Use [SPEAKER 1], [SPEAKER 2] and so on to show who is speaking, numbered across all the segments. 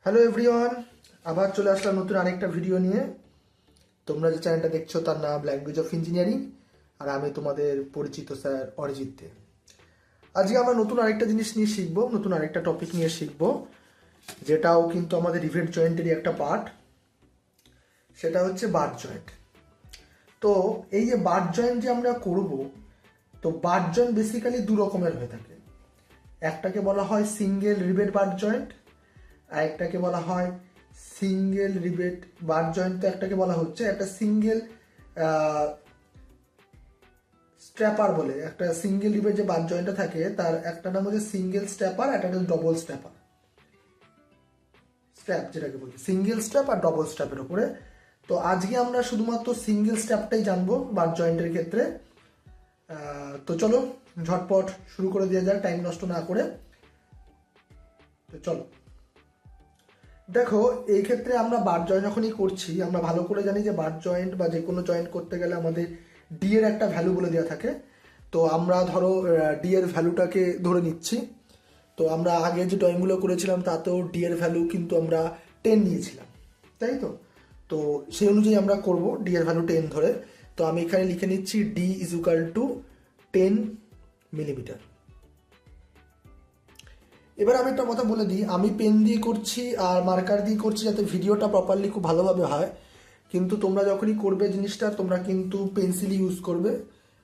[SPEAKER 1] Hello everyone, আবার চলে আসলাম নতুন আরেকটা ভিডিও নিয়ে। তোমরা যে চ্যানেলটা দেখছো তার নাম ল্যাঙ্গুয়েজ অফ ইঞ্জিনিয়ারিং, আর আমি তোমাদের পরিচিত স্যার অরিজিৎ দে। আজকে আমরা নতুন আরেকটা জিনিস নিয়ে শিখবো, নতুন আরেকটা টপিক নিয়ে শিখবো, যেটাও কিন্তু আমাদের রিভেট জয়েন্টেরই একটা পার্ট। সেটা হচ্ছে বাট জয়েন্ট। তো এই যে বাট জয়েন্ট যে আমরা করব, তো বাট জয়েন্ট বেসিক্যালি দু রকমের হয়ে থাকে। একটাকে বলা হয় সিঙ্গেল রিবেট বাট জয়েন্ট, আর একটাকে বলা হয় সিঙ্গেল রিবেট বার জয়েন্ট। তো একটাকে বলা হচ্ছে একটা সিঙ্গেল স্ট্র্যাপার বলে, একটা সিঙ্গেল রিবেট যে বার জয়েন্টটা থাকে তার একটা নাম হচ্ছে সিঙ্গেল স্ট্র্যাপার, একটা হচ্ছে ডবল স্ট্র্যাপার। স্ট্র্যাপ যেটাকে বলি সিঙ্গেল স্ট্র্যাপ আর ডবল স্ট্র্যাপের উপরে। তো আজকে আমরা শুধুমাত্র সিঙ্গেল স্ট্র্যাপটাই জানবো বার জয়েন্টের ক্ষেত্রে। তো চলো ঝটপট শুরু করে দেওয়া যাক টাইম নষ্ট না করে। তো চলো দেখো, এই ক্ষেত্রে আমরা বার জয়েন্ট যখনই করছি আমরা ভালো করে জানি যে বার জয়েন্ট বা যে কোনো জয়েন্ট করতে গেলে আমাদের ডি এর একটা ভ্যালু বলে দেওয়া থাকে। তো আমরা ধরো ডি এর ভ্যালুটাকে ধরে নিচ্ছি। তো আমরা আগে যে ড্রয়িংগুলো করেছিলাম তাতেও ডি এর ভ্যালু কিন্তু আমরা 10 নিয়েছিলাম, তাই তো? তো সেই অনুযায়ী আমরা করব ডি এর ভ্যালু 10 ধরে। তো আমি এখানে লিখে নিচ্ছি D is equal to 10 millimetre. এবার আমি একটা কথা বলে দিই, আমি পেন দিয়ে করছি আর মার্কার দিয়ে করছি যাতে ভিডিওটা প্রপারলি খুব ভালোভাবে হয়। কিন্তু তোমরা যখনই করবে জিনিসটা তোমরা কিন্তু পেন্সিল ইউজ করবে।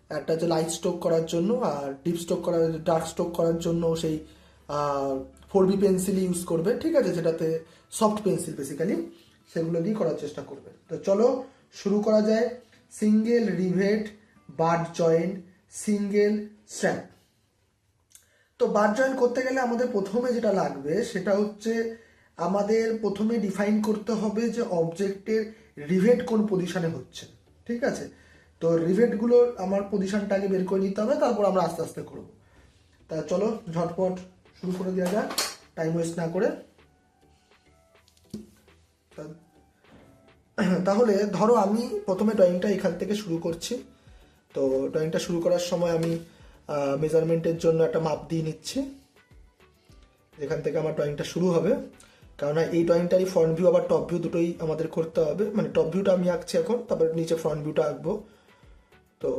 [SPEAKER 1] একটা হচ্ছে লাইট স্ট্রোক করার জন্য, আর ডিপ স্ট্রোক করার ডার্ক স্ট্রোক করার জন্য সেই 4B পেন্সিল ইউজ করবে, ঠিক আছে? যেটাতে সফট পেন্সিল বেসিক্যালি, সেগুলো দিয়ে করার চেষ্টা করবে। তো চলো শুরু করা যায়। Single rivet but joint single strap. তো বার জয়েন করতে গেলে আমাদের প্রথমে যেটা লাগবে সেটা হচ্ছে আমাদের প্রথমে ডিফাইন করতে হবে যে অবজেক্টের রিভেট কোন পজিশনে হচ্ছে, ঠিক আছে? তো রিভেটগুলোর আমার পজিশনটা আগে বের করে নিতে হবে, তারপর আমরা আস্তে আস্তে করব। তা চলো ঝটপট শুরু করে দেওয়া যাক টাইম ওয়েস্ট না করে। তাহলে ধরো আমি প্রথমে ড্রয়িংটা এখান থেকে শুরু করছি। তো ড্রয়িংটা শুরু করার সময় আমি মেজারমেন্টের জন্য একটা মাপ দিয়ে নিচ্ছি যেখান থেকে আমার ড্রয়িংটা শুরু হবে। কেননা এই ড্রয়িংটারই ফ্রন্ট ভিউ আবার টপ ভিউ দুটোই আমাদের করতে হবে। মানে টপ ভিউটা আমি আঁকছি এখন, তারপর নিচে ফ্রন্ট ভিউটা আঁকবো। তো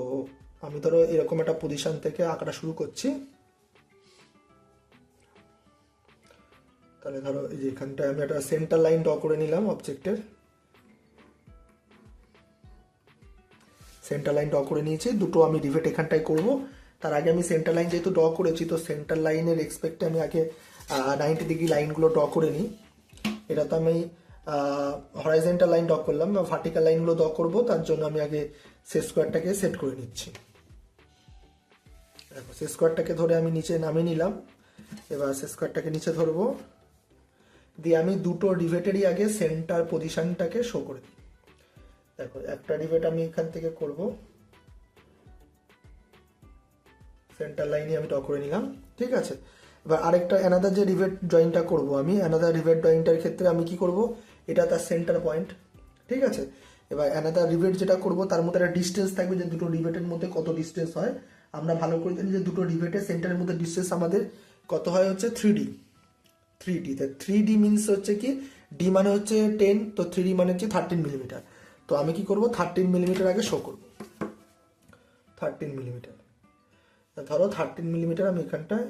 [SPEAKER 1] আমি ধরো এরকম একটা পজিশন থেকে আঁকাটা শুরু করছি। তাহলে ধরো এই যে এখানটায় আমি একটা সেন্টার লাইন ড্র করে নিলাম অবজেক্টের। সেন্টার লাইন ড্র করে নিয়েছি, দুটো আমি রিভেট এখানটায় করব। তার আগে আমি সেন্টার লাইন যেহেতু ড্র করেছি, তো সেন্টার লাইনের এক্সপেক্টে আমি আগে 90 ডিগ্রি লাইনগুলো ড্র করে নিই। এটা তো আমি হরাইজেন্টাল লাইন ড্র করলাম, বা ভার্টিক্যাল লাইনগুলো ড্র করবো, তার জন্য আমি আগে সেট স্কোয়ারটাকে সেট করে নিচ্ছি। দেখো সেট স্কোয়ারটাকে ধরে আমি নিচে নামিয়ে নিলাম। এবার সেট স্কোয়ারটাকে নিচে ধরবো, দিয়ে আমি দুটো রিভেটেরই আগে সেন্টার পজিশনটাকে শো করে দিই। দেখো একটা রিভেট আমি এখান থেকে করব, সেন্টার লাইনে আমি ড্র করে নিলাম, ঠিক আছে? এবার আরেকটা অ্যানাদার যে রিভেট জয়েন্টটা করব, আমি অ্যানাদার রিভেট জয়েন্টের ক্ষেত্রে আমি কি করব, এটা তার সেন্টার পয়েন্ট, ঠিক আছে? এবার অ্যানাদার রিভেট যেটা করব তার মধ্যে একটা ডিস্টেন্স থাকবে, যে দুটো রিভেটের মধ্যে কত ডিস্টেন্স হয়। আমরা ভালো করে জানি যে দুটো রিভেটের সেন্টারের মধ্যে ডিস্টেন্স আমাদের কত হয়, হচ্ছে 3D। 3D, তা 3D মিনস হচ্ছে কি, ডি মানে হচ্ছে 10, তো 3D মানে হচ্ছে 13 মিলিমিটার। তো আমি কি করব, 13 মিলিমিটার আগে শো করব। 13 মিলিমিটার, ধরো 13 মিলিমিটার আমি এখানটায়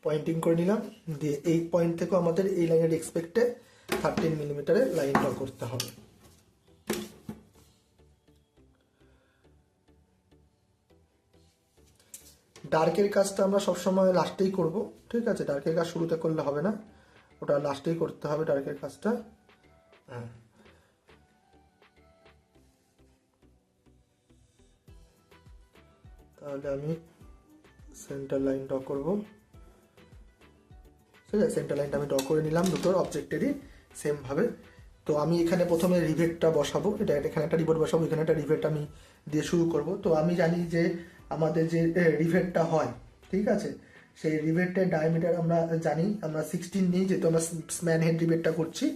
[SPEAKER 1] পয়েন্টিং করে নিলাম। দিয়ে এই পয়েন্ট থেকে আমাদের এই লাইনের এক্সপেক্টে 13 মিলিমিটারের লাইন ড্র করতে হবে। ডার্কের কাজটা আমরা সবসময় লাস্টেই করব, ঠিক আছে? ডার্কের কাজ শুরুতে করলে হবে না, ওটা লাস্টেই করতে হবে ডার্কের কাজটা। হ্যাঁ, তাহলে আমি সেন্টার লাইন ড্র করব, ঠিক আছে? সেন্টার লাইনটা আমি ড্র করে নিলাম দুটোর অবজেক্টেরই সেমভাবে। তো আমি এখানে প্রথমে রিভেটটা বসাবো, এখানে একটা রিভেট বসাবো, এখানে একটা রিভেট আমি দিয়ে শুরু করব। তো আমি জানি যে আমাদের যে রিভেটটা হয়, ঠিক আছে, সেই রিভেটের ডায়ামিটার আমরা জানি, আমরা 16 নিই, যেহেতু আমরা স্ম্যান হেড রিভেটটা করছি,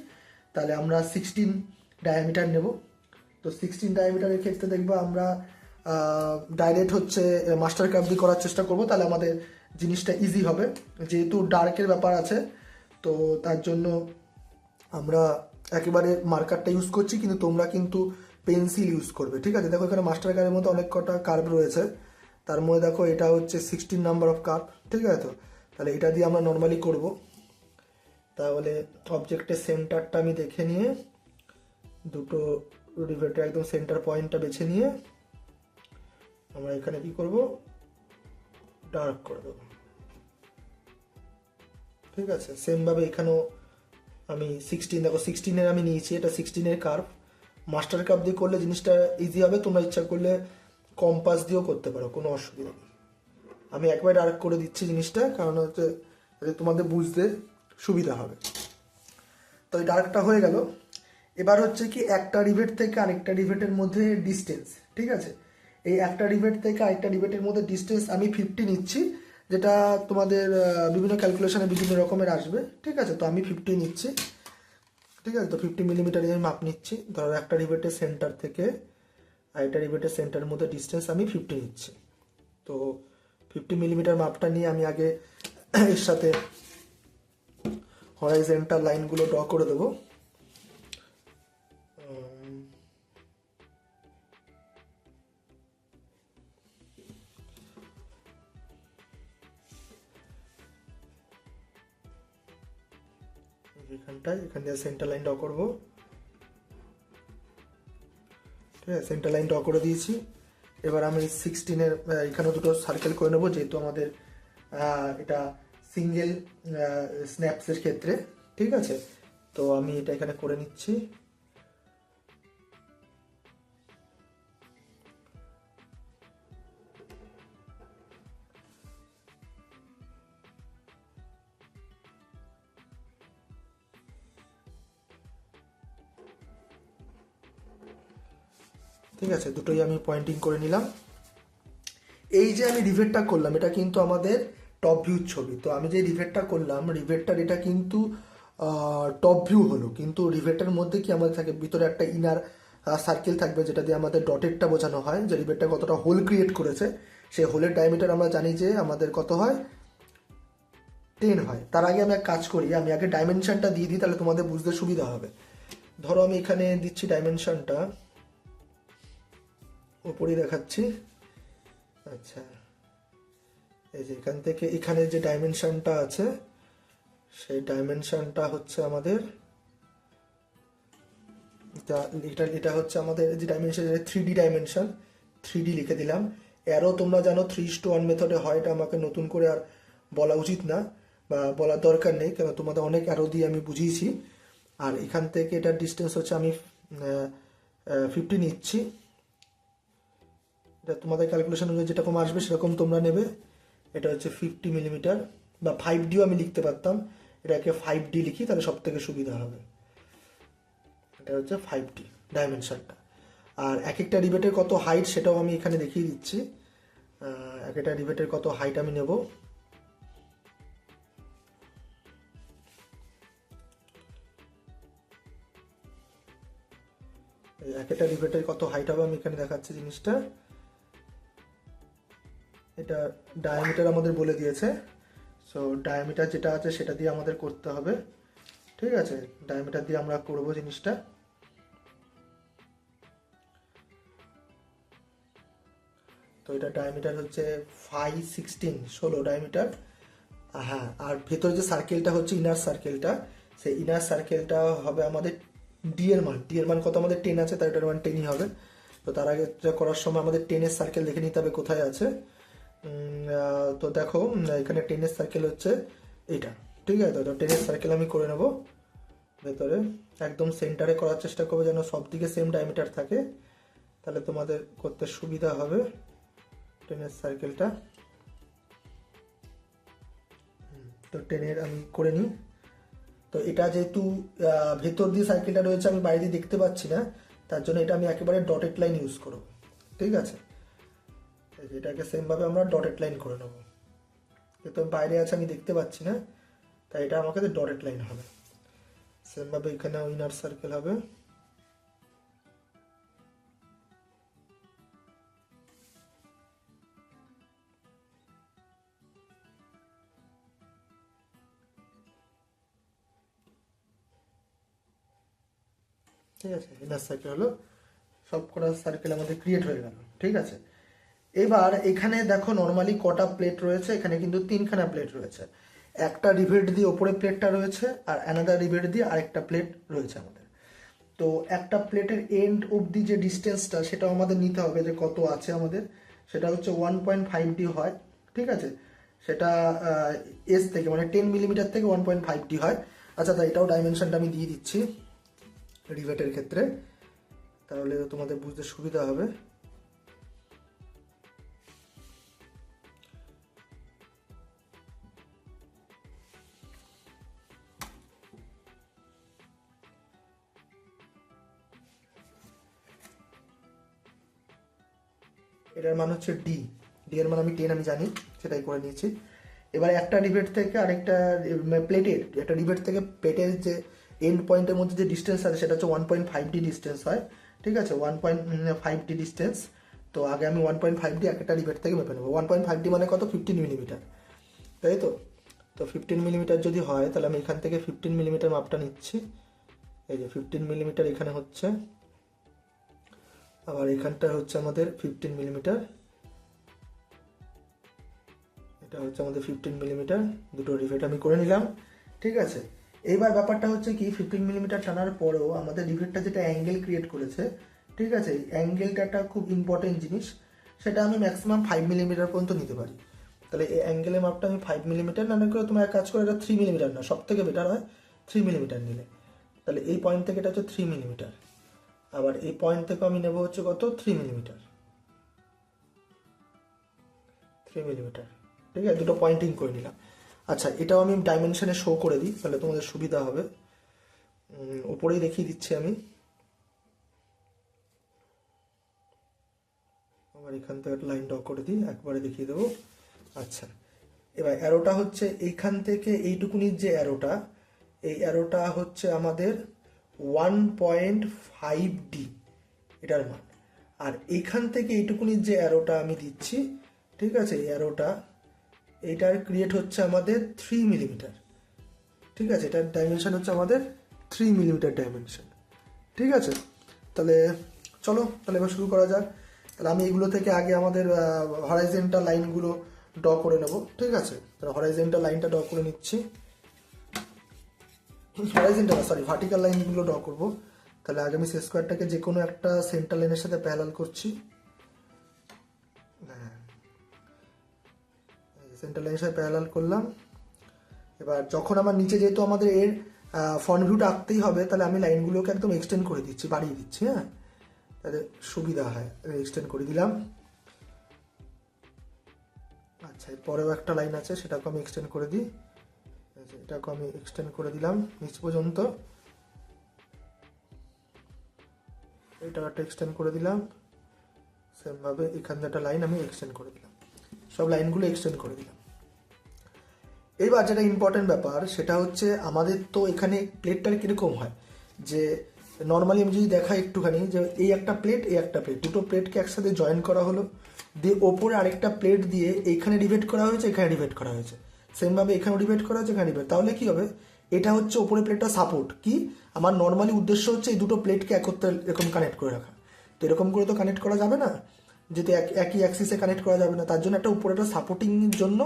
[SPEAKER 1] তাহলে আমরা 16 ডায়ামিটার নেব। তো 16 ডায়ামিটারের ক্ষেত্রে দেখবো আমরা ডাইরেক্ট হচ্ছে মাস্টার কার্ভ দিয়ে করার চেষ্টা করব, তাহলে আমাদের জিনিসটা ইজি হবে। যেহেতু ডার্কের ব্যাপার আছে, তো তার জন্য আমরা একেবারে মার্কারটা ইউজ করছি, কিন্তু তোমরা কিন্তু পেন্সিল ইউজ করবে, ঠিক আছে। দেখো এখানে মাস্টার কার্ভের মধ্যে অনেক কটা কার্ভ রয়েছে, তার মধ্যে দেখো এটা হচ্ছে 16 নাম্বার অফ কার্ভ, ঠিক আছে। তো তাহলে এটা দিয়ে আমরা নর্মালি করব। তাহলে অবজেক্টের সেন্টারটা আমি দেখে নিয়ে দুটো রিভেটের একদম সেন্টার পয়েন্টটা বেছে নিয়ে আমরা এখানে কি করব, ডার্ক করে দেবো, ঠিক আছে। সেমভাবে এখানেও আমি 16, দেখো 16-এর আমি নিয়েছি, এটা 16-এর কার্ভ। মাস্টার কার্ভ দিয়ে করলে জিনিসটা ইজি হবে, তোমরা ইচ্ছা করলে কম্পাস দিয়েও করতে পারো, কোনো অসুবিধা নেই। আমি একবার ডার্ক করে দিচ্ছি জিনিসটা, কারণ হচ্ছে তোমাদের বুঝতে সুবিধা হবে। তো এই ডার্কটা হয়ে গেল। এবার হচ্ছে কি একটা রিভেট থেকে আরেকটা রিভেটের মধ্যে ডিস্টেন্স, ঠিক আছে। এই একটা রিভেট থেকে আরেকটা রিভেটের মধ্যে ডিস্টেন্স আমি 50 নিচ্ছি, যেটা তোমাদের বিভিন্ন ক্যালকুলেশনে বিভিন্ন রকমের আসবে, ঠিক আছে। তো আমি 50 নিচ্ছি, ঠিক আছে। তো 50 মিলিমিটার আমি মাপ নিচ্ছি। ধরো একটা রিভেটের সেন্টার থেকে আরেকটা রিভেটের সেন্টারের মধ্যে ডিস্টেন্স আমি 50 নিচ্ছি। তো 50 মিলিমিটার মাপটা নিয়ে আমি আগে এর সাথে হরাইজন্টাল লাইনগুলো ড্র করে দেবো। এখান দিয়ে সেন্টার লাইন ড্র করবো, ঠিক আছে। সেন্টার লাইন ড্র করে দিয়েছি। এবার আমি 16-এর এখানে দুটো সার্কেল করে নেবো, যেহেতু আমাদের এটা সিঙ্গেল স্ন্যাপসের ক্ষেত্রে, ঠিক আছে। তো আমি এটা এখানে করে নিচ্ছি। ঠিক আছে, দুটোই আমি পয়েন্টিং করে নিলাম। এই যে আমি রিভেটটা করলাম, এটা কিন্তু আমাদের টপ ভিউ ছবি। তো আমি যে রিভেটটা করলাম, রিভেটটার এটা কিন্তু টপ ভিউ হলো, কিন্তু রিভেটের মধ্যে কি আমাদের থাকে, ভিতরে একটা ইনার সার্কেল থাকবে, যেটা দিয়ে আমাদের ডটেরটা বোঝানো হয় যে রিভেটটা কতটা হোল ক্রিয়েট করেছে। সেই হোলের ডায়ামিটার আমরা জানি যে আমাদের কত হয়, 10 হয়। তার আগে আমি এক কাজ করি, আমি আগে ডাইমেনশনটা দিয়ে দিই, তাহলে তোমাদের বুঝতে সুবিধা হবে। ধরো আমি এখানে দিচ্ছি ডাইমেনশনটা, ওপরেই দেখাচ্ছি। আচ্ছা, এই যে এখান থেকে এখানে যে ডাইমেনশনটা আছে, সেই ডাইমেনশনটা হচ্ছে আমাদের এটা এটা এটা হচ্ছে আমাদের যে ডাইমেনশন, 3D ডাইমেনশন, 3D লিখে দিলাম। এরও তোমরা জানো 3:1 মেথডে হয়, এটা আমাকে নতুন করে আর বলা উচিত না বা বলার দরকার নেই, কারণ তোমাদের অনেক অ্যারো দিয়ে আমি বুঝিয়েছি। আর এখান থেকে এটার ডিস্টেন্স হচ্ছে আমি 50 নিচ্ছি। এটা তোমাদের ক্যালকুলেশন অনুযায়ী যেরকম আসবে সেরকম তোমরা নেবে। এটা হচ্ছে 50 মিলিমিটার, বা 5Dও আমি লিখতে পারতাম, এটাকে 5D লিখি, তাহলে সব থেকে সুবিধা হবে। এটা হচ্ছে 5D ডাইমেনশনটা। আর এক একটা রিবেটের কত হাইট সেটাও আমি এখানে দেখিয়ে দিচ্ছি। এক একটা রিবেটের কত হাইট আমি নেব। এক একটা রিবেটের কত হাইট হবে আমি এখানে দেখাচ্ছি জিনিসটা। এটা ডায়ামিটার আমাদের বলে দিয়েছে, সো ডায়ামিটার যেটা আছে সেটা দিয়ে আমাদের করতে হবে, ঠিক আছে। ডায়ামিটার দিয়ে আমরা করব জিনিসটা। তো এটা ডায়ামিটার হচ্ছে 16 ডায়ামিটার। হ্যাঁ, আর ভেতরে যে সার্কেলটা হচ্ছে ইনার সার্কেলটা, সেই ইনার সার্কেলটা হবে আমাদের ডি এর মান কত, আমাদের 10 আছে, তাই এটার মান 10ই হবে। তো তার আগে করার সময় আমাদের 10-এর সার্কেল দেখে নিতে হবে কোথায় আছে। তো দেখো এখানে 10-এর সার্কেল হচ্ছে এইটা, ঠিক আছে। তো 10-এর সার্কেল আমি করে নেব ভেতরে, একদম সেন্টারে করার চেষ্টা করবো যেন সব দিকে সেম ডায়ামিটার থাকে, তাহলে তোমাদের করতে সুবিধা হবে। 10-এর সার্কেলটা, তো 10-এর আমি করে নিই। তো এটা যেহেতু ভেতর দিয়ে সার্কেলটা রয়েছে, আমি বাইরে দিয়ে দেখতে পাচ্ছি না, তার জন্য এটা আমি একেবারে ডটেড লাইন ইউজ করব, ঠিক আছে। এটাকে সেমভাবে আমরা ডটেড লাইন করে নেব, যেহেতু বাইরে আছে আমি দেখতে পাচ্ছি না, তাই এটা আমাকে ডটেড লাইন হবে। সেমভাবে এখানে ইনার সার্কেল হবে। ঠিক আছে, ইনার সার্কেল হলো, সব কটা সার্কেল আমাদের ক্রিয়েট হয়ে গেল। ঠিক আছে, এবার এখানে দেখো নর্মালি কটা প্লেট রয়েছে, এখানে কিন্তু 3খানা প্লেট রয়েছে। একটা রিভেট দিয়ে ওপরে প্লেটটা রয়েছে আর অ্যানাদার রিভেট দিয়ে আরেকটা প্লেট রয়েছে আমাদের। তো একটা প্লেটের এন্ড অবধি যে ডিস্টেন্সটা সেটাও আমাদের নিতে হবে, যে কত আছে আমাদের, সেটা হচ্ছে 1.5D হয়। ঠিক আছে, সেটা এস থেকে মানে 10 মিলিমিটার থেকে 1.5D হয়। আচ্ছা, তাই এটাও ডাইমেনশনটা আমি দিয়ে দিচ্ছি রিভেটের ক্ষেত্রে, তাহলে তোমাদের বুঝতে সুবিধা হবে। এটার মান হচ্ছে ডি, ডি এর মান আমি 10 আমি জানি, সেটাই করে নিয়েছি। এবার একটা রিভেট থেকে আরেকটা প্লেটের, একটা রিভেট থেকে প্লেটের যে এন্ড পয়েন্টের মধ্যে যে ডিস্টেন্স আছে সেটা হচ্ছে 1.5D ডিস্টেন্স হয়। ঠিক আছে, 1.5D ডিস্টেন্স। তো আগে আমি 1.5D একটা রিভেট থেকে মেপে নেবো। 1.5D মানে কত, 15 মিলিমিটার, তাই তো। তো 15 মিলিমিটার যদি হয় তাহলে আমি এখান থেকে 15 মিলিমিটার মাপটা নিচ্ছি। এই যে 15 মিলিমিটার এখানে হচ্ছে, আবার এখানটা হচ্ছে আমাদের 15 মিলিমিটার, এটা হচ্ছে আমাদের 15 মিলিমিটার। দুটো রিভেট আমি করে নিলাম। ঠিক আছে, এইবার ব্যাপারটা হচ্ছে কি, 15 মিলিমিটার টানার পরেও আমাদের রিভেটটা যেটা অ্যাঙ্গেল ক্রিয়েট করেছে, ঠিক আছে, এই অ্যাঙ্গেলটা একটা খুব ইম্পর্টেন্ট জিনিস, সেটা আমি ম্যাক্সিমাম 5 মিলিমিটার পর্যন্ত নিতে পারি। তাহলে এই অ্যাঙ্গেলের মাপটা আমি 5 মিলিমিটার, না করে তোমার এক কাজ করে এটা 3 মিলিমিটার, না সব থেকে বেটার হয় 3 মিলিমিটার নিলে। তাহলে এই পয়েন্ট থেকে এটা হচ্ছে 3 মিলিমিটার, আবার এই পয়েন্ট থেকে আমি নেব হচ্ছে কত, 3 মিলিমিটার, 3 মিলিমিটার। ঠিক আছে, দুটো পয়েন্টিং করে নিলাম। আচ্ছা, এটাও আমি ডাইমেনশনে শো করে দিই, তাহলে তোমাদের সুবিধা হবে। উপরেই দেখিয়ে দিচ্ছি আমি, আবার এখান থেকে একটা লাইন ড্র করে দিই, একবারে দেখিয়ে দেবো। আচ্ছা, এবার অ্যারোটা হচ্ছে এইখান থেকে এইটুকুনির যে অ্যারোটা, এই অ্যারোটা হচ্ছে আমাদের 1.5D এটার মান। আর এইখান থেকে এইটুকুনির যে অ্যারোটা আমি দিচ্ছি, ঠিক আছে, এই অ্যারোটা এইটার ক্রিয়েট হচ্ছে আমাদের 3 মিলিমিটার। ঠিক আছে, এটার ডাইমেনশন হচ্ছে আমাদের 3 মিলিমিটার ডাইমেনশন। ঠিক আছে, তাহলে চলো তাহলে এবার শুরু করা যাক। তাহলে আমি এগুলো থেকে আগে আমাদের হরাইজেন্টাল লাইনগুলো ড্র করে নেব। ঠিক আছে, তাহলে হরাইজেন্টাল লাইনটা ড্র করে নিচ্ছি, হরাইজেন্টাল সরি ভার্টিক্যাল লাইনগুলো ড্র করব। তাহলে আগে আমি স্কোয়ারটাকে যে কোনো একটা সেন্টার লাইনের সাথে প্যারালাল করছি, সেন্টার লাইনের সাথে প্যারালাল করলাম। এবার যখন আমার নিচে যেহেতু আমাদের এর ফ্রন্ট ভিউটা আঁকতেই হবে, তাহলে আমি লাইনগুলোকে একদম এক্সটেন্ড করে দিচ্ছি, বাড়িয়ে দিচ্ছি, হ্যাঁ, তাহলে সুবিধা হয়, এক্সটেন্ড করে দিলাম। আচ্ছা, পরেও একটা লাইন আছে, সেটাকে আমি এক্সটেন্ড করে দিই, এটাকে আমি এক্সটেন্ড করে দিলাম নিচ পর্যন্ত, এটা একটা এক্সটেন্ড করে দিলাম, সেমভাবে এখান থেকে একটা লাইন আমি এক্সটেন্ড করে দিলাম, সব লাইনগুলো এক্সটেন্ড করে দিলাম। এইবার যেটা ইম্পর্টেন্ট ব্যাপার সেটা হচ্ছে আমাদের তো এখানে প্লেটটা কীরকম হয়, যে নর্মালি আমি যদি দেখাই একটুখানি, যে এই একটা প্লেট, এই একটা প্লেট, দুটো প্লেটকে একসাথে জয়েন করা হলো, দিয়ে ওপরে আরেকটা প্লেট দিয়ে এইখানে ডিভাইড করা হয়েছে, এখানে ডিভাইড করা হয়েছে, সেমভাবে এখানেও ডিভাইড করা হয়েছে, এখানে ডিভাইড। তাহলে কী হবে, এটা হচ্ছে ওপরে প্লেটটা সাপোর্ট। কি আমার নর্মালি উদ্দেশ্য হচ্ছে এই দুটো প্লেটকে একত্রে এরকম কানেক্ট করে রাখা। তো এরকম করে তো কানেক্ট করা যাবে না, যেহেতু একই অ্যাক্সিসে কানেক্ট করা যাবে না, তার জন্য একটা উপরে একটা সাপোর্টিংয়ের জন্য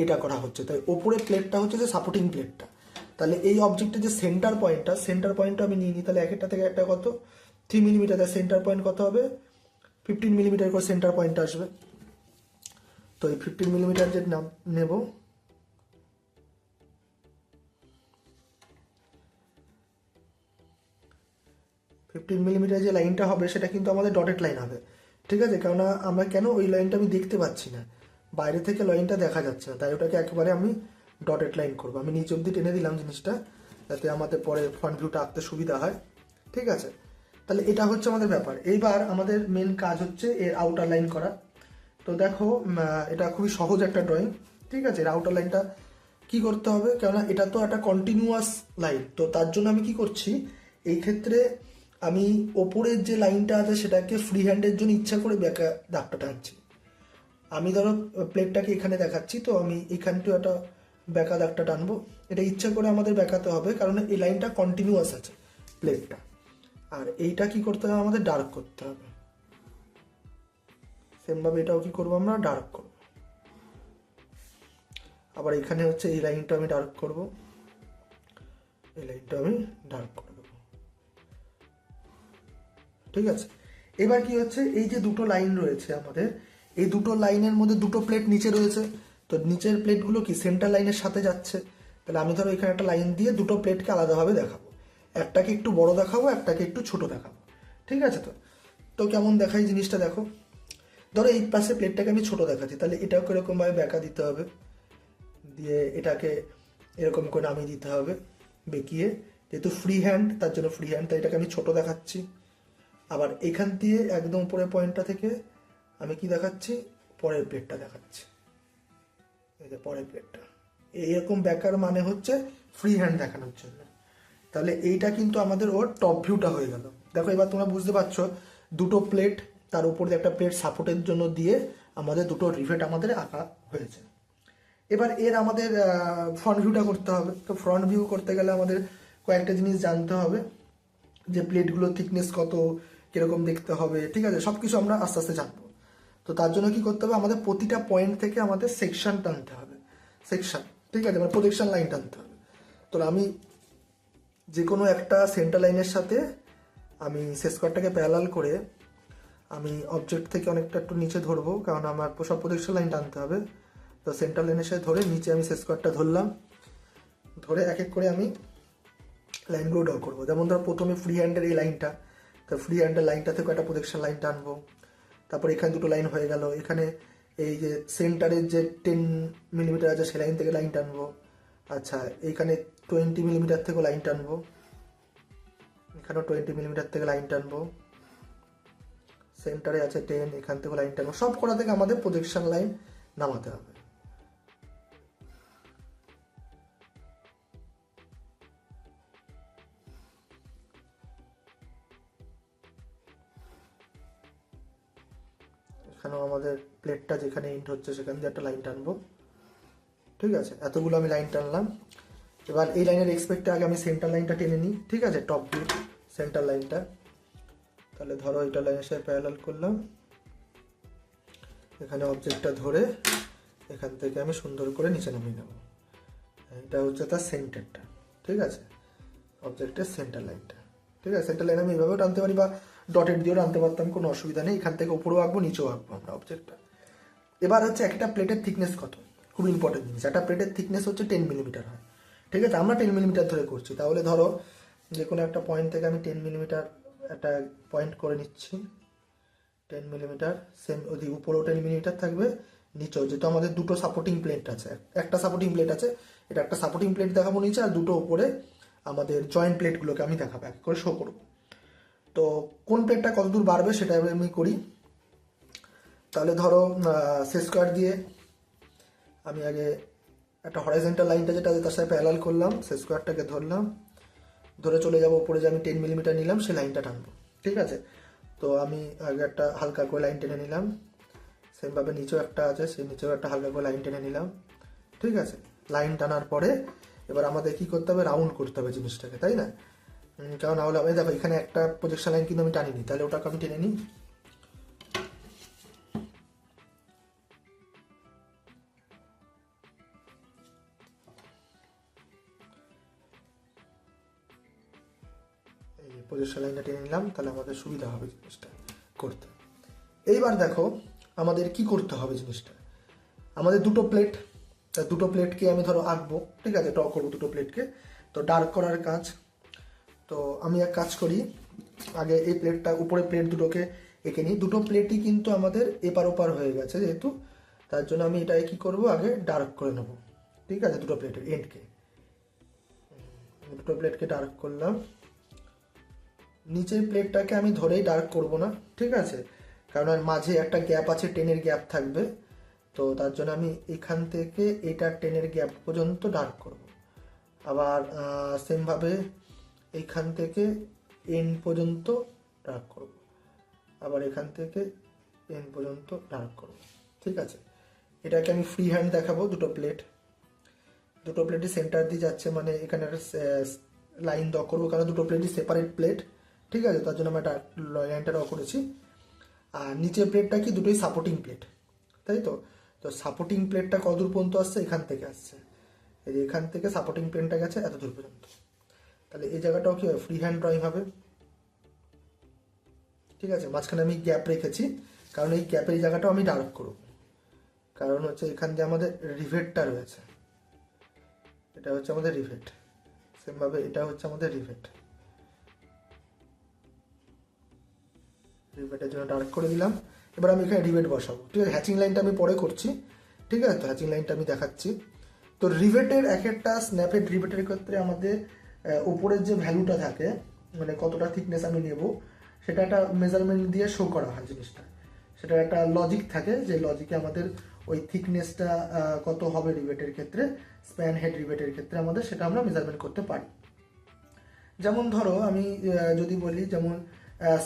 [SPEAKER 1] এটা করা হচ্ছে। তাই ওপরে প্লেটটা হচ্ছে যে সাপোর্টিং প্লেটটা। তাহলে এই অবজেক্টের যে সেন্টার পয়েন্টটা আমি নিয়ে নিই, তাহলে একটা থেকে একটা কত, 3 মিলিমিটার, তাই সেন্টার পয়েন্ট কত হবে, 15 মিলিমিটার করে সেন্টার পয়েন্ট আসবে। তো এই 15 মিলিমিটার যে নাম নেব, ফিফটিন মিলিমিটার যে লাইনটা হবে সেটা কিন্তু আমাদের ডটেড লাইন হবে। ঠিক আছে, কেননা আমরা কেন ওই লাইনটা আমি দেখতে পাচ্ছি না, বাইরে থেকে লাইনটা দেখা যাচ্ছে না, তাই ওটাকে একেবারে আমি ডটেড লাইন করবো। আমি নিচ অব্দি টেনে দিলাম জিনিসটা, যাতে আমাদের পরে ফ্রন্ট ভিউটা আঁকতে সুবিধা হয়। ঠিক আছে, তাহলে এটা হচ্ছে আমাদের ব্যাপার। এইবার আমাদের মেন কাজ হচ্ছে এর আউটার লাইন করা। তো দেখো এটা খুবই সহজ একটা ড্রয়িং। ঠিক আছে, এর আউটার লাইনটা কি করতে হবে, কেননা এটা তো একটা কন্টিনিউয়াস লাইন, তো তার জন্য আমি কি করছি, এই ক্ষেত্রে আমি ওপরের যে লাইনটা আছে সেটাকে ফ্রি হ্যান্ডের জন্য ইচ্ছা করে বেঁকা দাগটা টানছি। আমি ধরো প্লেটটাকে এখানে দেখাচ্ছি, তো আমি এখানটাও একটা বেঁকা দাগটা টানবো, এটা ইচ্ছা করে আমাদের বেঁকাতে হবে, কারণ এই লাইনটা কন্টিনিউয়াস আছে প্লেটটা। আর এইটা কি করতে হবে, আমাদের ডার্ক করতে হবে। সেমভাবে এটাও কি করবো, আমরা ডার্ক করব। আবার এখানে হচ্ছে এই লাইনটা আমি ডার্ক করব, এই লাইনটা আমি ডার্ক করে দেবো। ঠিক আছে, এবার কি হচ্ছে, এই যে দুটো লাইন রয়েছে আমাদের, এই দুটো লাইনের মধ্যে দুটো প্লেট নিচে রয়েছে, তো নিচের প্লেটগুলো কি সেন্টার লাইনের সাথে যাচ্ছে। তাহলে আমি ধরো এখানে একটা লাইন দিয়ে দুটো প্লেটকে আলাদাভাবে দেখাবো, একটাকে একটু বড় দেখাবো, একটাকে একটু ছোট দেখাবো। ঠিক আছে, তো তো কেমন দেখাই জিনিসটা দেখো। ধরো এই পাশে প্লেটটাকে আমি ছোট দেখাচ্ছি, তাহলে এটাকে এরকমভাবে বেঁকা দিতে হবে, দিয়ে এটাকে এরকম করে নামিয়ে দিতে হবে বেঁকিয়ে, যেহেতু ফ্রি হ্যান্ড তার জন্য ফ্রি হ্যান্ড, তাই এটাকে আমি ছোট দেখাচ্ছি। আবার এখান দিয়ে একদম উপরের পয়েন্টটা থেকে আমি কি দেখাচ্ছি, পরের প্লেটটা দেখাচ্ছি, এই যে পরের প্লেটটা। এইরকম ব্যাকার মানে হচ্ছে ফ্রি হ্যান্ড দেখানোর জন্য। তাহলে এইটা কিন্তু আমাদের ওর টপ ভিউটা হয়ে গেল। দেখো এবার তোমরা বুঝতে পারছো, দুটো প্লেট, তার উপর দিয়ে একটা প্লেট সাপোর্টের জন্য দিয়ে আমাদের দুটো রিভেট আমাদের আঁকা হয়েছে। এবার এর আমাদের ফ্রন্ট ভিউটা করতে হবে। তো ফ্রন্ট ভিউ করতে গেলে আমাদের কয়েকটা জিনিস জানতে হবে, যে প্লেটগুলোর থিকনেস কত, কিরকম দেখতে হবে। ঠিক আছে, সব কিছু আমরা আস্তে আস্তে জানবো। তো তার জন্য কি করতে হবে, আমাদের প্রতিটা পয়েন্ট থেকে আমাদের সেকশন টানতে হবে, সেকশন। ঠিক আছে, মানে প্রজেকশন লাইন টানতে হবে। তো আমি যে কোনো একটা সেন্টার লাইনের সাথে আমি শেষ কার্ডটাকে প্যারালাল করে আমি অবজেক্ট থেকে অনেকটা একটু নিচে ধরবো, কারণ আমার সব প্রজেকশন লাইন টানতে হবে। তো সেন্টার লাইনের সাথে ধরে নিচে আমি শেষ কার্ডটা ধরলাম, ধরে এক এক করে আমি লাইনগুলো ড্র করবো। যেমন ধর প্রথমে ফ্রি হ্যান্ডের এই লাইনটা, তো ফ্রি হ্যান্ডের লাইনটা থেকে একটা প্রজেকশন লাইন টানবো। তারপর এখানে দুটো লাইন হয়ে গেল, এখানে এই যে সেন্টারের যে 10 মিলিমিটার আছে সেই লাইন থেকে লাইন টানবো। আচ্ছা, এইখানে 20 মিলিমিটার থেকে লাইন টানবো, এখানেও 20 মিলিমিটার থেকে লাইন টানবো। সেন্টারে আছে 10, এখান থেকে লাইন টানবো। সব কটা থেকে আমাদের প্রজেকশন লাইন নামাতে হবে। এখানেও আমাদের প্লেটটা যেখানে এন্ড হচ্ছে সেখান দিয়ে একটা লাইন টানবো। ঠিক আছে, এতগুলো আমি লাইন টানলাম। এবার এই লাইনের এক্সপেক্টে আগে আমি সেন্টার লাইনটা টেনে নিই। ঠিক আছে, টপ ভিউ সেন্টার লাইনটা। তাহলে ধরো এটা লাইনের সাথে প্যারালাল করলাম, এখানে অবজেক্টটা ধরে এখান থেকে আমি সুন্দর করে নিচে নামিয়ে নেব। এটা হচ্ছে তার সেন্টারটা। ঠিক আছে, অবজেক্টের সেন্টার লাইনটা। ঠিক আছে, সেন্টার লাইন আমি এইভাবেও টানতে পারি বা ডটেড দিয়েও টানতে পারতাম, কোনো অসুবিধা নেই। এখান থেকে উপরেও আঁকবো, নিচেও আঁকবো আমরা অবজেক্টটা। এবার হচ্ছে একটা প্লেটের থিকনেস কত, খুব ইম্পর্টেন্ট জিনিস। একটা প্লেটের থিকনেস হচ্ছে 10 মিলিমিটার হয়। ঠিক আছে, আমরা 10 মিলিমিটার ধরে করছি। তাহলে ধরো যে কোনো একটা পয়েন্ট থেকে আমি 10 মিলিমিটার একটা পয়েন্ট করে নিচ্ছি, 10 মিলিমিটার। সেম ওই উপরেও 10 মিলিমিটার থাকবে, নিচেও। যেহেতু আমাদের দুটো সাপোর্টিং প্লেট আছে, একটা সাপোর্টিং প্লেট আছে, এটা একটা সাপোর্টিং প্লেট দেখাবো নিচে, আর দুটো উপরে আমাদের জয়েন্ট প্লেটগুলোকে আমি দেখাবো, এক করে শো করবো। তো কোন প্লেটটা কত দূর বাড়বে সেটা আমি করি। তাহলে ধরো শেষ স্কোয়ার দিয়ে আমি আগে একটা হরাইজন্টাল লাইনটা যেটা তার সাথে প্যারালাল করলাম, শেষ স্কোয়ারটাকে ধরলাম, ধরে চলে যাবো উপরে, যে আমি 10 মিলিমিটার নিলাম সেই লাইনটা টানবো। ঠিক আছে, তো আমি আগে একটা হালকা করে লাইন টেনে নিলাম, সেমভাবে নিচেও একটা আছে, সেই নিচেও একটা হালকা করে লাইন টেনে নিলাম। ঠিক আছে, লাইন টানার পরে এবার আমাদের কি করতে হবে, রাউন্ড করতে হবে জিনিসটাকে, তাই না? কারণ নাহলে আমি দেখো এখানে একটা প্রজেকশন লাইন কিন্তু আমি টানিনি, তাহলে ওটাকে আমি টেনে নিই। এই প্রজেকশন লাইনটা টেনে নিলাম, তাহলে আমাদের সুবিধা হবে জিনিসটা করতে। এইবার দেখো আমাদের কি করতে হবে জিনিসটা, আমাদের দুটো প্লেট, দুটো প্লেটকে আমি ধরো আঁকবো। ঠিক আছে, ড্র করবো দুটো প্লেটকে। তো ডার্ক করার কাজ, তো আমি এক কাজ করি, আগে এই প্লেটটা, উপরে প্লেট দুটোকে এঁকে নিই। দুটো প্লেটই কিন্তু আমাদের এপার ওপার হয়ে গেছে যেহেতু, তার জন্য আমি এটাকে কি করব, আগে ডার্ক করে নেব। ঠিক আছে, দুটো প্লেটের এন্ডকে, দুটো প্লেটকে ডার্ক করলাম। নিচের প্লেটটাকে আমি ধরেই ডার্ক করব না। ঠিক আছে, কারণ মাঝে একটা গ্যাপ আছে, 10-এর গ্যাপ থাকবে। তো তার জন্য আমি এখান থেকে এটা 10-এর গ্যাপ পর্যন্ত ডার্ক করব। আবার সেমভাবে এইখান থেকে এন পর্যন্ত ডার্ক করব, আবার এখান থেকে এন পর্যন্ত ডার্ক করব। ঠিক আছে, এটাকে আমি ফ্রি হ্যান্ড দেখাবো। দুটো প্লেট, দুটো প্লেটই সেন্টার দিয়ে যাচ্ছে, মানে এখানে একটা লাইন ড্র করবো, কারণ দুটো প্লেটই সেপারেট প্লেট। ঠিক আছে, তার জন্য আমরা লাইনটা ড্র করেছি। আর নিচের প্লেটটা কি দুটোই সাপোর্টিং প্লেট, তাই তো। তো সাপোর্টিং প্লেটটা কতদূর পর্যন্ত আসছে, এখান থেকে আসছে, এই যে এখান থেকে সাপোর্টিং প্লেনটা গেছে এত দূর পর্যন্ত। তাহলে এই জায়গাটাও কি ফ্রি হ্যান্ড ড্রয়িং হবে, ঠিক আছে। মাঝখানে আমি গ্যাপ রেখেছি, কারণ এই গ্যাপের জায়গাটাও আমি ডার্ক করব, কারণ হচ্ছে এখান দিয়ে আমাদের রিভেটটা রয়েছে, এটা হচ্ছে আমাদের রিভেট, সেমভাবে এটা হচ্ছে আমাদের রিভেট, রিভেটের জন্য ডার্ক করে দিলাম। এবার আমি এখানে রিভেট বসাবো, ঠিক আছে। হ্যাচিং লাইনটা আমি পরে করছি, ঠিক আছে। তো হ্যাচিং লাইনটা আমি দেখাচ্ছি। তো রিভেটের এক একটা স্ন্যাপেড রিভেটের ক্ষেত্রে আমাদের উপরের যে ভ্যালুটা থাকে, মানে কতটা থিকনেস আমি নেব, সেটা একটা মেজারমেন্ট দিয়ে শো করা হয় জিনিসটা। সেটার একটা লজিক থাকে, যে লজিকে আমাদের ওই থিকনেসটা কত হবে রিভেটের ক্ষেত্রে, স্প্যান হেড রিভেটের ক্ষেত্রে আমাদের সেটা আমরা মেজারমেন্ট করতে পারি। যেমন ধরো আমি যদি বলি, যেমন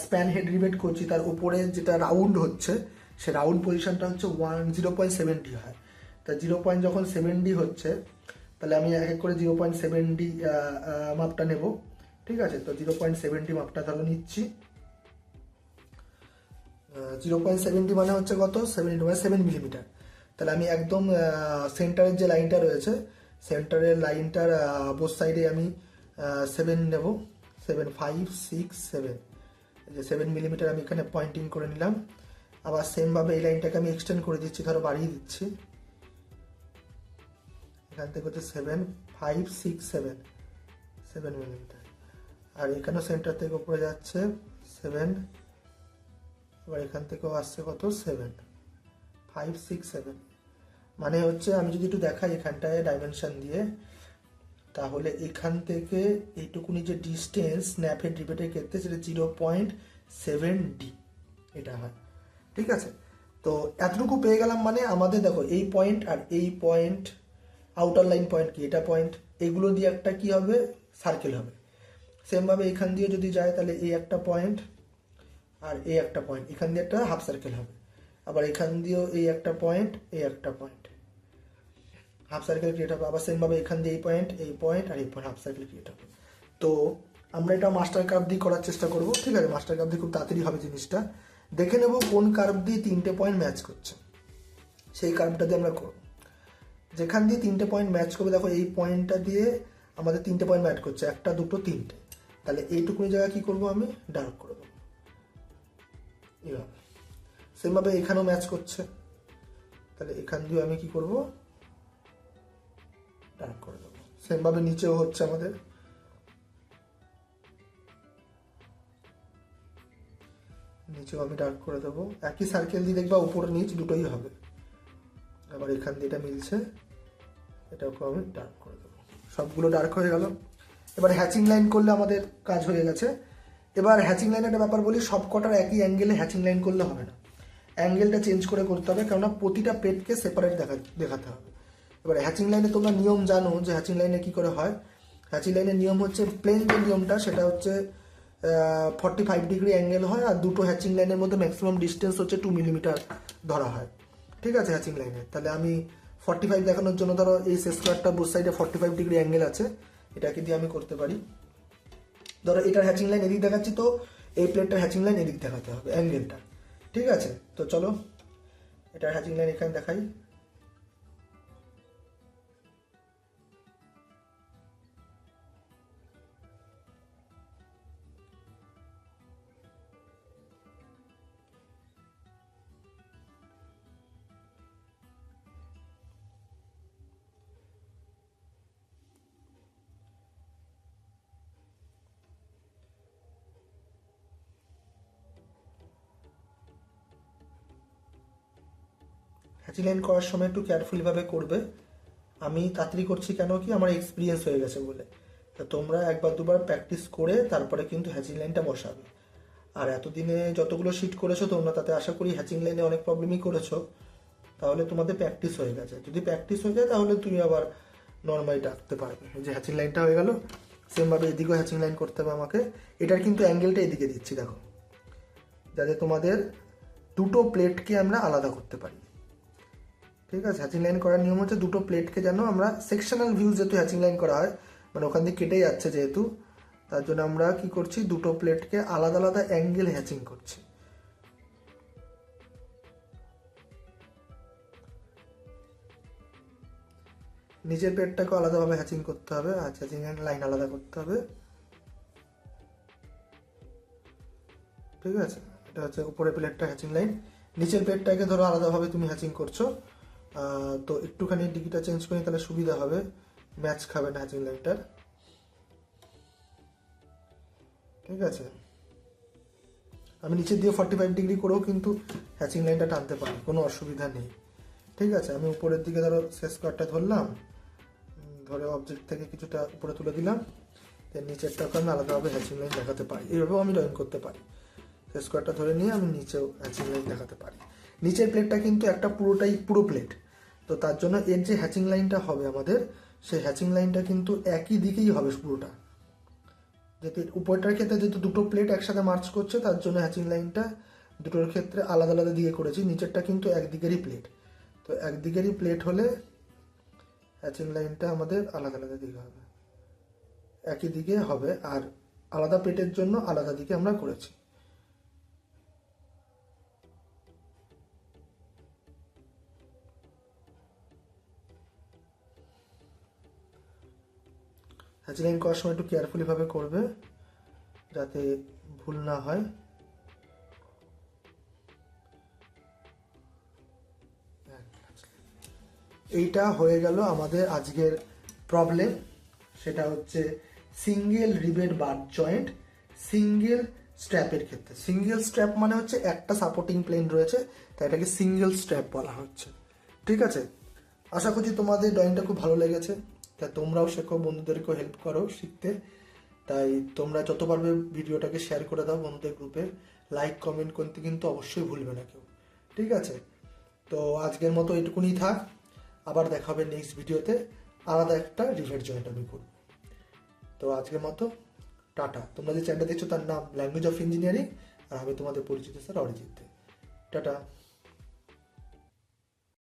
[SPEAKER 1] স্প্যান হেড রিভেট করছি, তার উপরে যেটা রাউন্ড হচ্ছে, সে রাউন্ড পজিশনটা হচ্ছে 0.7D হয়। তা 0.7D হচ্ছে, তাহলে আমি এক এক করে 0.7D মাপটা নেব, ঠিক আছে। তো 0.7D মাপটা ধরো নিচ্ছি। 0.7D মানে হচ্ছে কত, 7 মিলিমিটার। তাহলে আমি একদম সেন্টারের যে লাইনটা রয়েছে, সেন্টারের লাইনটার বোথ সাইডে আমি 7 নেব, 7, 5, 6, 7, এই যে 7 মিলিমিটার আমি এখানে পয়েন্টিং করে নিলাম। আবার সেমভাবে এই লাইনটাকে আমি এক্সটেন্ড করে দিচ্ছি, ধরো বাড়িয়ে দিচ্ছি, এখান থেকে হচ্ছে 7, 5, 6, 7 মিলিমিটার। আর এখানেও সেন্টার থেকে উপরে যাচ্ছে 7, আবার এখান থেকেও আসছে কত, 7, 5, 6, 7। মানে হচ্ছে আমি যদি একটু দেখাই এখানটায় ডাইমেনশন দিয়ে, তাহলে এখান থেকে এইটুকুনি যে ডিস্টেন্স স্ন্যাপহেড রিভেটের ক্ষেত্রে, সেটা 0.7D এটা হয়, ঠিক আছে। তো এতটুকু পেয়ে গেলাম, মানে আমাদের দেখো এই পয়েন্ট আর এই পয়েন্ট, আউটার লাইন পয়েন্ট কি, এটা পয়েন্ট, এগুলো দিয়ে একটা কি হবে, সার্কেল হবে। সেমভাবে এখান দিয়ে যদি যায়, তাহলে এই একটা পয়েন্ট আর এই একটা পয়েন্ট, এখান দিয়ে একটা হাফ সার্কেল হবে। আবার এখান দিয়েও এই একটা পয়েন্ট, এই একটা পয়েন্ট, হাফ সার্কেল ক্রিয়েট হবে। আবার সেমভাবে এখান দিয়ে এই পয়েন্ট আর এই পয়েন্ট, হাফ সার্কেল ক্রিয়েট হবে। তো আমরা এটা মাস্টার কার্ভ দিয়ে করার চেষ্টা করব, ঠিক আছে। মাস্টার কার্ভ দিয়ে খুব তাড়াতাড়ি হবে জিনিসটা। দেখে নেব কোন কার্ভ দিয়ে 3টে পয়েন্ট ম্যাচ করছে, সেই কার্ভটা দিয়ে আমরা করব। যেখান দিয়ে 3টে পয়েন্ট ম্যাচ করবে, দেখো এই পয়েন্টটা দিয়ে আমাদের 3টে পয়েন্ট ম্যাচ করছে, 1, 2, 3টে। তাহলে এইটুকুনি জায়গা কি করব, আমি ডার্ক করে দেবো এইভাবে। সেমভাবে এখানেও ম্যাচ করছে, তাহলে এখান দিয়ে আমি কি করব, ডার্ক করে দেবো। সেমভাবে নিচেও হচ্ছে আমাদের, নিচেও আমি ডার্ক করে দেবো। একই সার্কেল দিয়ে দেখবা উপর নিচ দুটোই হবে। আবার এখান দিয়ে এটা মিলছে, এটাকেও আমি ডার্ক করে দেবো। সবগুলো ডার্ক হয়ে গেল। এবার হ্যাচিং লাইন করলে আমাদের কাজ হয়ে গেছে। এবার হ্যাচিং লাইনের একটা ব্যাপার বলি, সব কটার একই অ্যাঙ্গেলে হ্যাচিং লাইন করলে হবে না, অ্যাঙ্গেলটা চেঞ্জ করে করতে হবে, কেননা প্রতিটা প্লেটকে সেপারেট দেখাতে হবে। এবার হ্যাচিং লাইনে তোমরা নিয়ম জানো যে হ্যাচিং লাইনে কি করে হয়। হ্যাচিং লাইনের নিয়ম হচ্ছে, প্লেন যে নিয়মটা সেটা হচ্ছে 45 ডিগ্রি অ্যাঙ্গেল হয়, আর দুটো হ্যাচিং লাইনের মধ্যে ম্যাক্সিমাম ডিস্টেন্স হচ্ছে 2 মিলিমিটার ধরা হয়, ঠিক আছে, হ্যাচিং লাইনে। তাহলে আমি 45 দেখানোর জন্য ধরো এই স্কোয়ারটা বোথ সাইডে 45 ডিগ্রি অ্যাঙ্গেল আছে, এটাকে দিয়ে আমি করতে পারি। ধরো এটার হ্যাচিং লাইন এদিক দেখাচ্ছি, তো এই প্লেটটার হ্যাচিং লাইন এদিক দেখাতে হবে অ্যাঙ্গেলটা, ঠিক আছে। তো চলো এটার হ্যাচিং লাইন এখানে দেখাই। হ্যাচিং লাইন করার সময় একটু কেয়ারফুলিভাবে করবে। আমি তাড়াতাড়ি করছি কেন কি, আমার এক্সপিরিয়েন্স হয়ে গেছে বলে। তা তোমরা একবার দুবার প্র্যাকটিস করে তারপরে কিন্তু হ্যাচিং লাইনটা বসাবে। আর এতদিনে যতগুলো শিট করেছো তোমরা, তাতে আশা করি হ্যাচিং লাইনে অনেক প্রবলেমই করেছো, তাহলে তোমাদের প্র্যাকটিস হয়ে গেছে। যদি প্র্যাকটিস হয়ে যায় তাহলে তুমি আবার নর্মালি ডাকতে পারবে। যে হ্যাচিং লাইনটা হয়ে গেল, সেমভাবে এদিকেও হ্যাচিং লাইন করতে হবে আমাকে। এটার কিন্তু অ্যাঙ্গেলটা এদিকে দিচ্ছি দেখো, যাতে তোমাদের দুটো প্লেটকে আমরা আলাদা করতে পারি, ঠিক আছে। হ্যাচিং লাইন করার নিয়ম হচ্ছে দুটো প্লেটকে যেন আমরা সেকশনাল ভিউ, যেহেতু হ্যাচিং লাইন করা হয়, মানে ওখান দিয়ে কেটে যাচ্ছে যেহেতু, তার জন্য আমরা কি করছি, দুটো প্লেটকে আলাদা আলাদা অ্যাঙ্গেল হ্যাচিং করছি। নিচের প্লেটটাকে আলাদাভাবে হ্যাচিং করতে হবে, আর হ্যাচিং লাইন আলাদা করতে হবে। ঠিক আছে, এটা হচ্ছে উপরে প্লেটটা হ্যাচিং লাইন, নিচের প্লেটটাকে ধরো আলাদাভাবে তুমি হ্যাচিং করছো, তো একটুখানি ডিগ্রিটা চেঞ্জ করে তাহলে সুবিধা হবে, ম্যাচ খাবে না হ্যাচিং লাইনটার। ঠিক আছে, আমি নিচে দিয়ে 45 ডিগ্রি করেও কিন্তু হ্যাচিং লাইনটা টানতে পারি, কোনো অসুবিধা নেই। ঠিক আছে, আমি উপরের দিকে ধরো শেষ স্কোয়ারটা ধরলাম, ধরে অবজেক্ট থেকে কিছুটা উপরে তুলে দিলাম, দেন নিচেরটাকে আমি আলাদাভাবে হ্যাচিং লাইন দেখাতে পারি, এইভাবেও আমি ড্রয়িং করতে পারি। শেষ স্কোয়ারটা ধরে নিয়ে আমি নিচেও হ্যাচিং লাইন দেখাতে পারি। নিচের প্লেটটা কিন্তু একটা পুরো প্লেট, তো তার জন্য এর যে হ্যাচিং লাইনটা হবে আমাদের, সেই হ্যাচিং লাইনটা কিন্তু একই দিকেই হবে পুরোটা। যেহেতু উপরটার ক্ষেত্রে যেহেতু দুটো প্লেট একসাথে মার্চ করছে, তার জন্য হ্যাচিং লাইনটা দুটোর ক্ষেত্রে আলাদা আলাদা দিকে করেছি। নিচেরটা কিন্তু একদিকেরই প্লেট, তো একদিকেরই প্লেট হলে হ্যাচিং লাইনটা আমাদের আলাদা আলাদা দিকে হবে, একই দিকে হবে, আর আলাদা প্লেটের জন্য আলাদা দিকে আমরা করেছি। হ্যাচিং লাইন করার সময় একটু কেয়ারফুলি ভাবে করবে যাতে ভুল না হয়। এইটা হয়ে গেল আমাদের আজকের প্রবলেম, সেটা হচ্ছে single rivet but joint single স্ট্র্যাপের ক্ষেত্রে। সিঙ্গেল স্ট্র্যাপ মানে হচ্ছে একটা সাপোর্টিং প্লেন রয়েছে, তাই এটাকে সিঙ্গেল স্ট্র্যাপ বলা হচ্ছে। ঠিক আছে, আশা করছি তোমাদের ড্রয়িংটা খুব ভালো লেগেছে, তাই তোমরাও শেখো, বন্ধুদেরকেও হেল্প করো শিখতে। তাই তোমরা যত পারবে ভিডিওটাকে শেয়ার করে দাও বন্ধুদের গ্রুপে, লাইক কমেন্ট করতে কিন্তু অবশ্যই ভুলবে না কেউ। ঠিক আছে, তো আজকের মতো এটুকুনি থাক, আবার দেখা হবে নেক্সট ভিডিওতে, আলাদা একটা রিভেট জয়েন্ট আমি করব। তো আজকের মতো টাটা। তোমরা যে চ্যানেলটা দেখছো তার নাম ল্যাঙ্গুয়েজ অফ ইঞ্জিনিয়ারিং, আর আমি তোমাদের পরিচিত স্যার অরিজিৎ। টাটা।